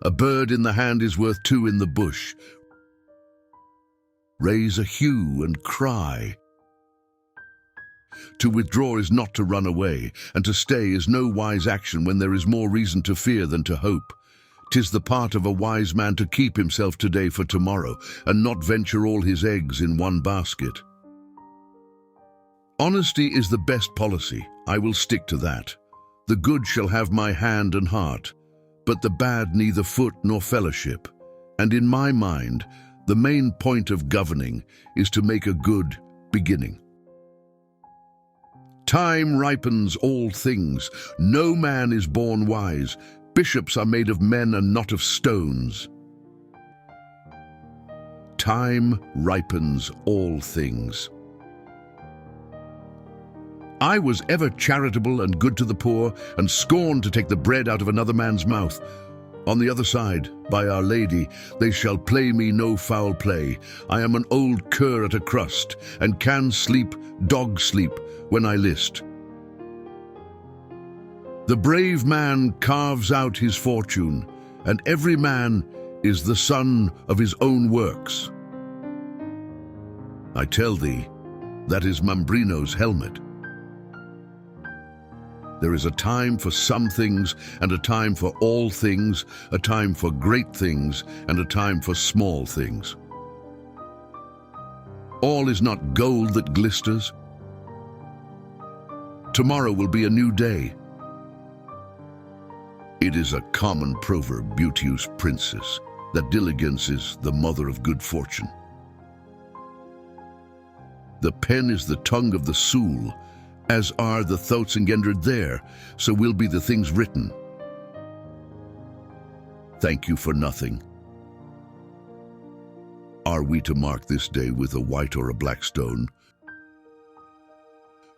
A bird in the hand is worth two in the bush. Raise a hue and cry. To withdraw is not to run away, and to stay is no wise action when there is more reason to fear than to hope. 'Tis the part of a wise man to keep himself today for tomorrow, and not venture all his eggs in one basket. Honesty is the best policy. I will stick to that. The good shall have my hand and heart, but the bad neither foot nor fellowship. And in my mind, the main point of governing is to make a good beginning. Time ripens all things. No man is born wise. Bishops are made of men and not of stones. Time ripens all things. I was ever charitable and good to the poor, and scorned to take the bread out of another man's mouth. On the other side, by Our Lady, they shall play me no foul play. I am an old cur at a crust, and can sleep, dog sleep, when I list. The brave man carves out his fortune, and every man is the son of his own works. I tell thee, that is Mambrino's helmet. There is a time for some things, and a time for all things, a time for great things, and a time for small things. All is not gold that glisters. Tomorrow will be a new day. It is a common proverb, beauteous princess, that diligence is the mother of good fortune. The pen is the tongue of the soul, as are the thoughts engendered there, so will be the things written. Thank you for nothing. Are we to mark this day with a white or a black stone?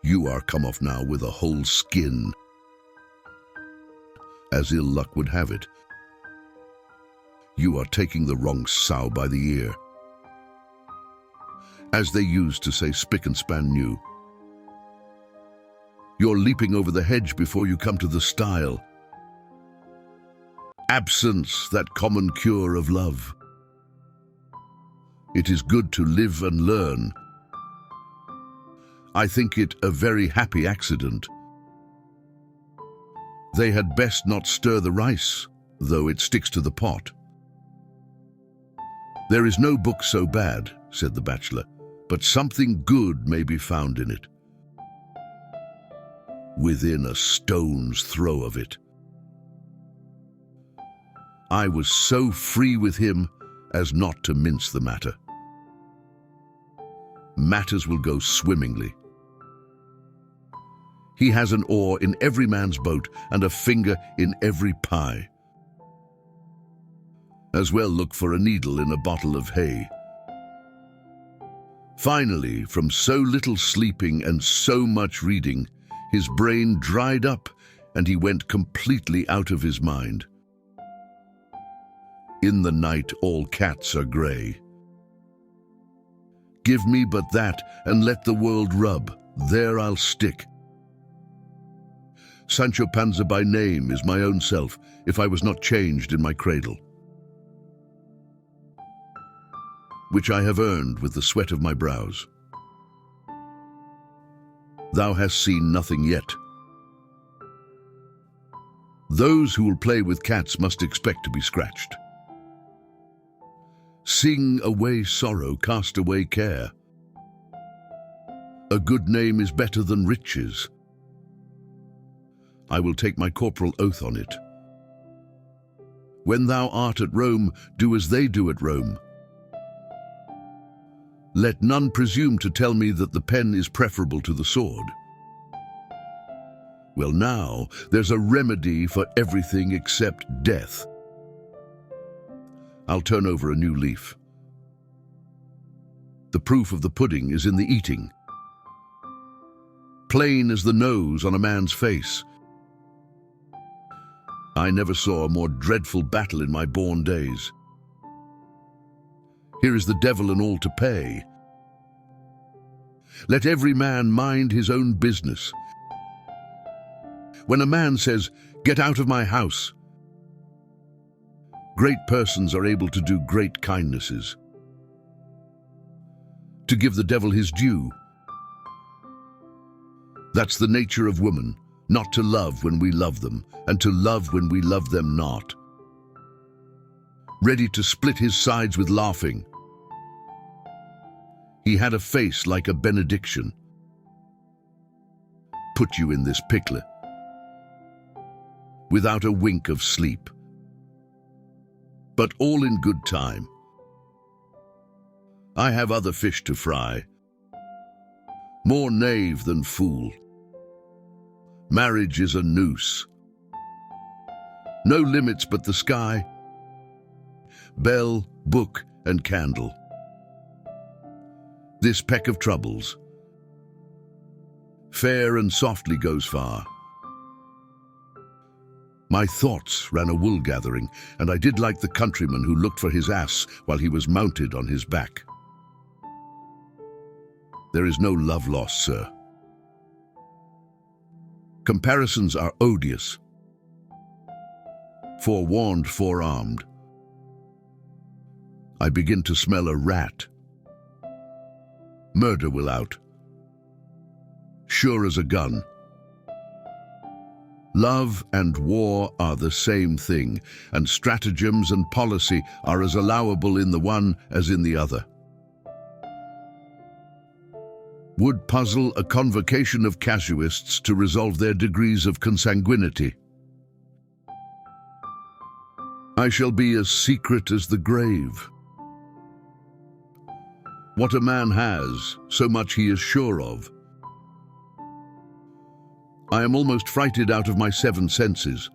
You are come off now with a whole skin, as ill luck would have it. You are taking the wrong sow by the ear. As they used to say, spick and span new. You're leaping over the hedge before you come to the stile. Absence, that common cure of love. It is good to live and learn. I think it a very happy accident. They had best not stir the rice, though it sticks to the pot. There is no book so bad, said the bachelor, but something good may be found in it. Within a stone's throw of it. I was so free with him as not to mince the matter. Matters will go swimmingly. He has an oar in every man's boat and a finger in every pie. As well look for a needle in a bottle of hay. Finally, from so little sleeping and so much reading, his brain dried up and he went completely out of his mind. In the night all cats are grey. Give me but that and let the world rub, there I'll stick. Sancho Panza by name is my own self, if I was not changed in my cradle, which I have earned with the sweat of my brows. Thou hast seen nothing yet. Those who will play with cats must expect to be scratched. Sing away sorrow, cast away care. A good name is better than riches. I will take my corporal oath on it. When thou art at Rome, do as they do at Rome. Let none presume to tell me that the pen is preferable to the sword. Well, now, there's a remedy for everything except death. I'll turn over a new leaf. The proof of the pudding is in the eating. Plain as the nose on a man's face. I never saw a more dreadful battle in my born days. Here is the devil and all to pay. Let every man mind his own business. When a man says, "Get out of my house," Great persons are able to do great kindnesses. To give the devil his due. That's the nature of woman, not to love when we love them, and to love when we love them not. Ready to split his sides with laughing. He had a face like a benediction. Put you in this pickle. Without a wink of sleep. But all in good time. I have other fish to fry. More knave than fool. Marriage is a noose. No limits but the sky. Bell, book, and candle. This peck of troubles. Fair and softly goes far. My thoughts ran a wool gathering, and I did like the countryman who looked for his ass while he was mounted on his back. There is no love lost, sir. Comparisons are odious. Forewarned, forearmed. I begin to smell a rat. Murder will out. Sure as a gun. Love and war are the same thing, and stratagems and policy are as allowable in the one as in the other. Would puzzle a convocation of casuists to resolve their degrees of consanguinity. I shall be as secret as the grave. What a man has, so much he is sure of. I am almost frighted out of my 7 senses.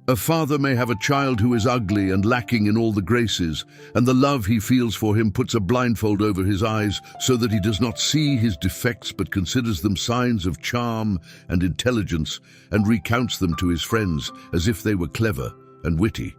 A father may have a child who is ugly and lacking in all the graces, and the love he feels for him puts a blindfold over his eyes so that he does not see his defects but considers them signs of charm and intelligence and recounts them to his friends as if they were clever and witty.